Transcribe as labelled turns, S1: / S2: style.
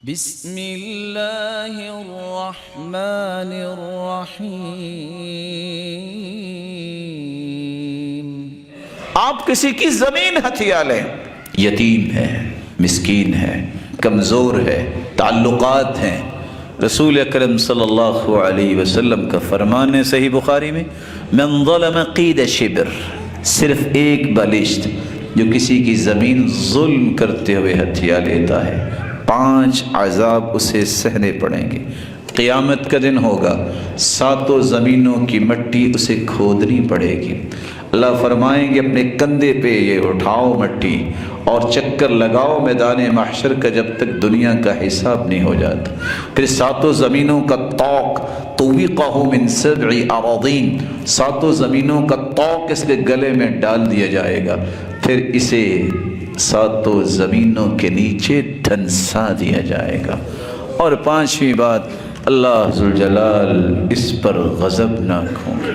S1: بسم اللہ الرحمن الرحیم۔
S2: آپ کسی کی زمین ہتھیا لیں، یتیم ہے، مسکین ہے، کمزور ہے، تعلقات ہیں، رسول اکرم صلی اللہ علیہ وسلم کا فرمان ہے صحیح بخاری میں، من ظلم قید شبر، صرف ایک بالشت جو کسی کی زمین ظلم کرتے ہوئے ہتھیا لیتا ہے 5 عذاب اسے سہنے پڑیں گے۔ قیامت کا دن ہوگا، 7 زمینوں کی مٹی اسے کھودنی پڑے گی۔ اللہ فرمائیں گے اپنے کندھے پہ یہ اٹھاؤ مٹی اور چکر لگاؤ میدان محشر کا جب تک دنیا کا حساب نہیں ہو جاتا۔ پھر 7 زمینوں کا طوق طوقہ من 7 اراضین، 7 زمینوں کا طوق اس کے گلے میں ڈال دیا جائے گا، پھر اسے 7 زمینوں کے نیچے دھنسا دیا جائے گا۔ اور 5ویں بات، اللہ ذوالجلال اس پر غضبناک ہوں گے۔